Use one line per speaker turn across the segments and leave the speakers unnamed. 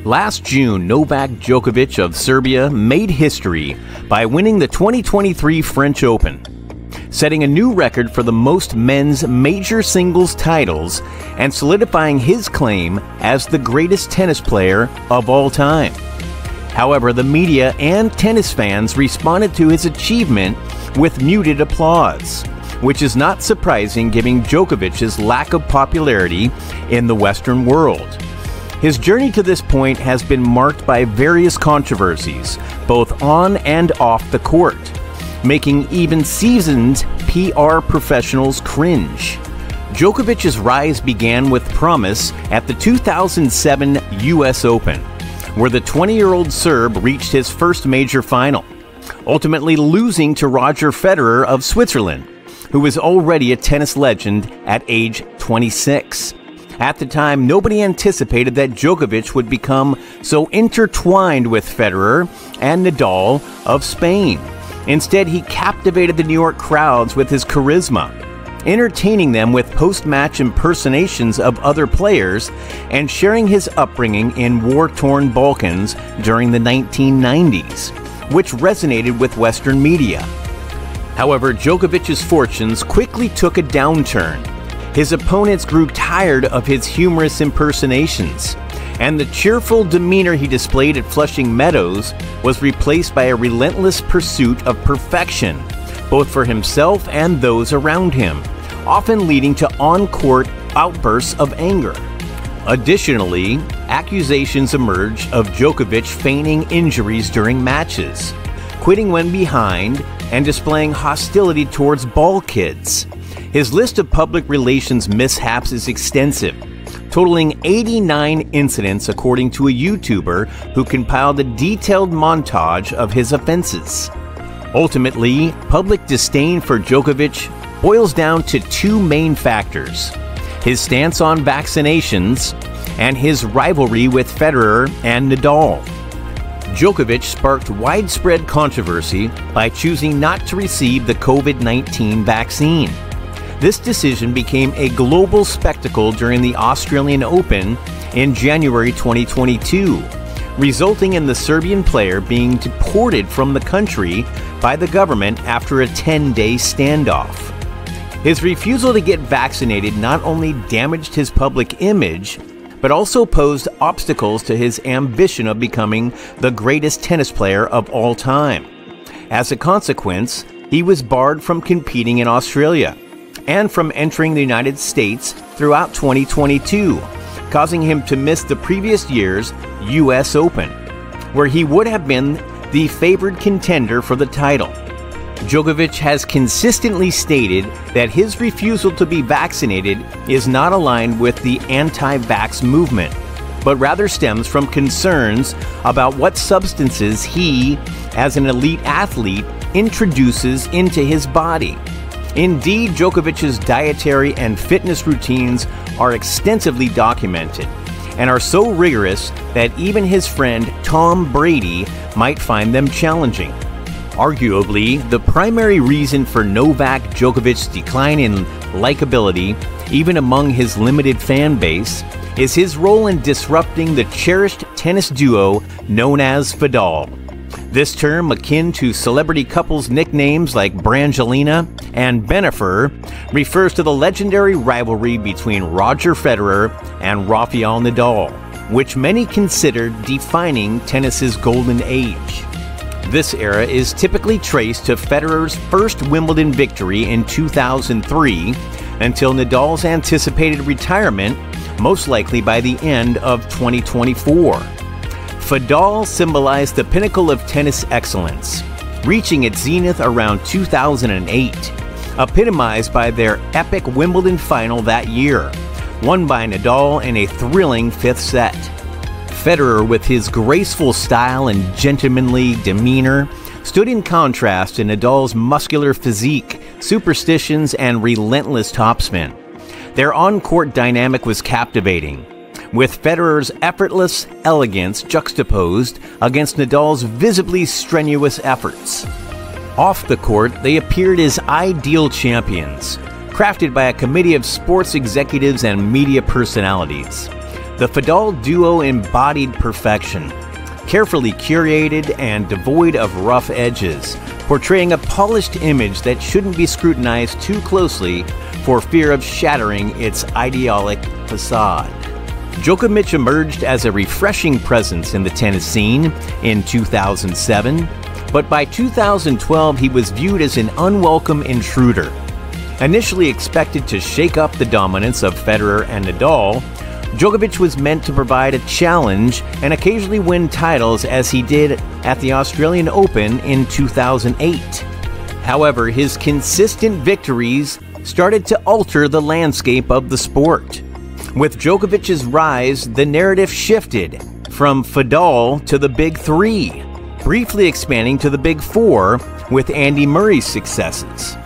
Last June, Novak Djokovic of Serbia made history by winning the 2023 French Open, setting a new record for the most men's major singles titles and solidifying his claim as the greatest tennis player of all time. However, the media and tennis fans responded to his achievement with muted applause, which is not surprising given Djokovic's lack of popularity in the Western world. His journey to this point has been marked by various controversies, both on and off the court, making even seasoned PR professionals cringe. Djokovic's rise began with promise at the 2007 US Open, where the 20-year-old Serb reached his first major final, ultimately losing to Roger Federer of Switzerland, who was already a tennis legend at age 26. At the time, nobody anticipated that Djokovic would become so intertwined with Federer and Nadal of Spain. Instead, he captivated the New York crowds with his charisma, entertaining them with post-match impersonations of other players and sharing his upbringing in war-torn Balkans during the 1990s, which resonated with Western media. However, Djokovic's fortunes quickly took a downturn. His opponents grew tired of his humorous impersonations, and the cheerful demeanor he displayed at Flushing Meadows was replaced by a relentless pursuit of perfection, both for himself and those around him, often leading to on-court outbursts of anger. Additionally, accusations emerged of Djokovic feigning injuries during matches, quitting when behind, and displaying hostility towards ball kids. His list of public relations mishaps is extensive, totaling 89 incidents according to a YouTuber who compiled a detailed montage of his offenses. Ultimately, public disdain for Djokovic boils down to two main factors: his stance on vaccinations and his rivalry with Federer and Nadal. Djokovic sparked widespread controversy by choosing not to receive the COVID-19 vaccine. This decision became a global spectacle during the Australian Open in January 2022, resulting in the Serbian player being deported from the country by the government after a 10-day standoff. His refusal to get vaccinated not only damaged his public image, but also posed obstacles to his ambition of becoming the greatest tennis player of all time. As a consequence, he was barred from competing in Australia and from entering the United States throughout 2022, causing him to miss the previous year's US Open, where he would have been the favored contender for the title. Djokovic has consistently stated that his refusal to be vaccinated is not aligned with the anti-vax movement, but rather stems from concerns about what substances he, as an elite athlete, introduces into his body. Indeed, Djokovic's dietary and fitness routines are extensively documented and are so rigorous that even his friend Tom Brady might find them challenging. Arguably, the primary reason for Novak Djokovic's decline in likability, even among his limited fan base, is his role in disrupting the cherished tennis duo known as Vidal. This term, akin to celebrity couples' nicknames like Brangelina and Bennifer, refers to the legendary rivalry between Roger Federer and Rafael Nadal, which many consider defining tennis's golden age. This era is typically traced to Federer's first Wimbledon victory in 2003 until Nadal's anticipated retirement, most likely by the end of 2024. Vidal symbolized the pinnacle of tennis excellence, reaching its zenith around 2008, epitomized by their epic Wimbledon final that year, won by Nadal in a thrilling fifth set. Federer, with his graceful style and gentlemanly demeanor, stood in contrast to Nadal's muscular physique, superstitions, and relentless topspin. Their on-court dynamic was captivating, with Federer's effortless elegance juxtaposed against Nadal's visibly strenuous efforts. Off the court, they appeared as ideal champions, crafted by a committee of sports executives and media personalities. The Fadal duo embodied perfection, carefully curated and devoid of rough edges, portraying a polished image that shouldn't be scrutinized too closely for fear of shattering its idyllic facade. Djokovic emerged as a refreshing presence in the tennis scene in 2007, but by 2012 he was viewed as an unwelcome intruder. Initially expected to shake up the dominance of Federer and Nadal, Djokovic was meant to provide a challenge and occasionally win titles as he did at the Australian Open in 2008. However, his consistent victories started to alter the landscape of the sport. With Djokovic's rise, the narrative shifted from Fadal to the Big Three, briefly expanding to the Big Four with Andy Murray's successes.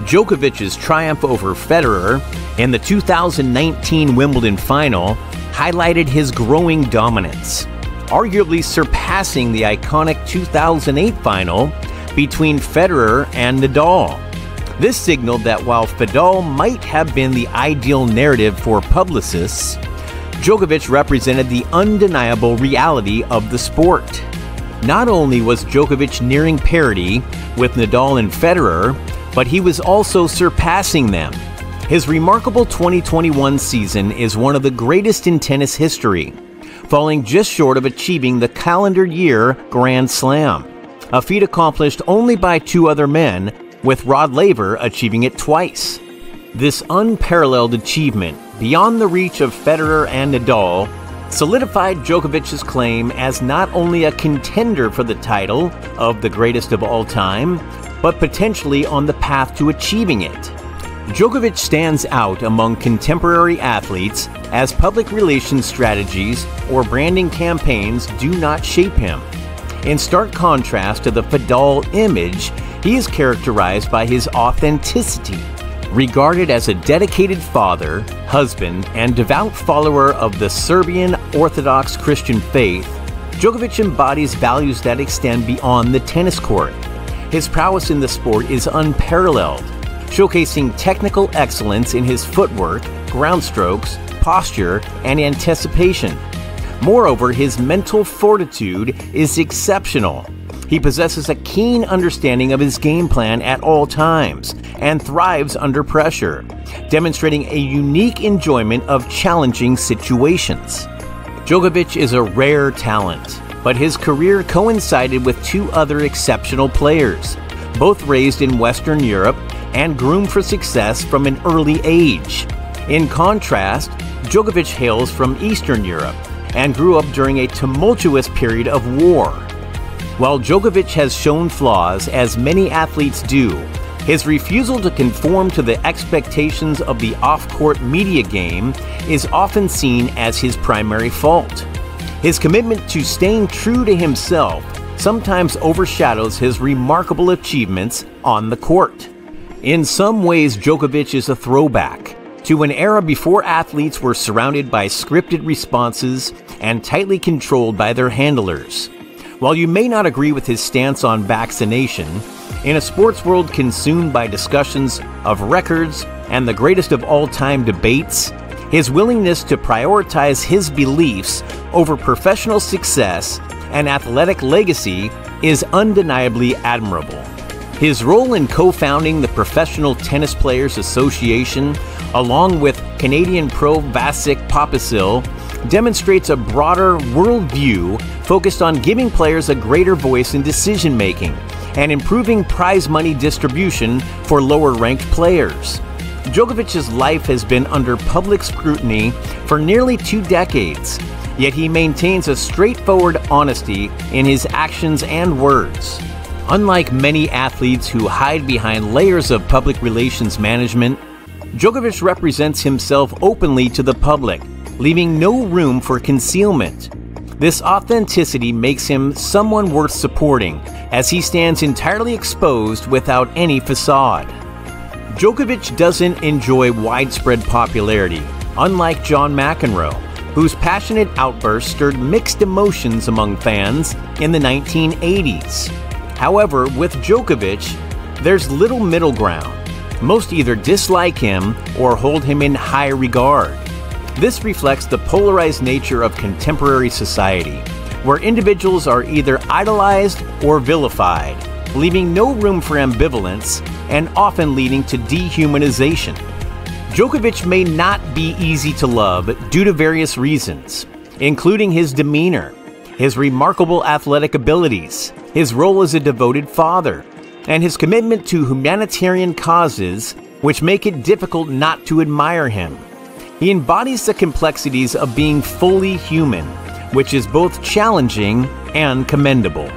Djokovic's triumph over Federer in the 2019 Wimbledon final highlighted his growing dominance, arguably surpassing the iconic 2008 final between Federer and Nadal. This signaled that while Fadal might have been the ideal narrative for publicists, Djokovic represented the undeniable reality of the sport. Not only was Djokovic nearing parity with Nadal and Federer, but he was also surpassing them. His remarkable 2021 season is one of the greatest in tennis history, falling just short of achieving the calendar year Grand Slam, a feat accomplished only by two other men, with Rod Laver achieving it twice. This unparalleled achievement, beyond the reach of Federer and Nadal, solidified Djokovic's claim as not only a contender for the title of the greatest of all time, but potentially on the path to achieving it. Djokovic stands out among contemporary athletes as public relations strategies or branding campaigns do not shape him. In stark contrast to the Fadal image, he is characterized by his authenticity. Regarded as a dedicated father, husband, and devout follower of the Serbian Orthodox Christian faith, Djokovic embodies values that extend beyond the tennis court. His prowess in the sport is unparalleled, showcasing technical excellence in his footwork, ground strokes, posture, and anticipation. Moreover, his mental fortitude is exceptional. He possesses a keen understanding of his game plan at all times and thrives under pressure, demonstrating a unique enjoyment of challenging situations. Djokovic is a rare talent, but his career coincided with two other exceptional players, both raised in Western Europe and groomed for success from an early age. In contrast, Djokovic hails from Eastern Europe and grew up during a tumultuous period of war. While Djokovic has shown flaws, as many athletes do, his refusal to conform to the expectations of the off-court media game is often seen as his primary fault. His commitment to staying true to himself sometimes overshadows his remarkable achievements on the court. In some ways, Djokovic is a throwback to an era before athletes were surrounded by scripted responses and tightly controlled by their handlers. While you may not agree with his stance on vaccination, in a sports world consumed by discussions of records and the greatest of all-time debates, his willingness to prioritize his beliefs over professional success and athletic legacy is undeniably admirable. His role in co-founding the Professional Tennis Players Association, along with Canadian pro Vasek Popisil, demonstrates a broader worldview focused on giving players a greater voice in decision-making and improving prize money distribution for lower-ranked players. Djokovic's life has been under public scrutiny for nearly 2 decades, yet he maintains a straightforward honesty in his actions and words. Unlike many athletes who hide behind layers of public relations management, Djokovic represents himself openly to the public, leaving no room for concealment. This authenticity makes him someone worth supporting, as he stands entirely exposed without any facade. Djokovic doesn't enjoy widespread popularity, unlike John McEnroe, whose passionate outbursts stirred mixed emotions among fans in the 1980s. However, with Djokovic, there's little middle ground. Most either dislike him or hold him in high regard. This reflects the polarized nature of contemporary society, where individuals are either idolized or vilified, leaving no room for ambivalence and often leading to dehumanization. Djokovic may not be easy to love due to various reasons, including his demeanor, his remarkable athletic abilities, his role as a devoted father, and his commitment to humanitarian causes, which make it difficult not to admire him. He embodies the complexities of being fully human, which is both challenging and commendable.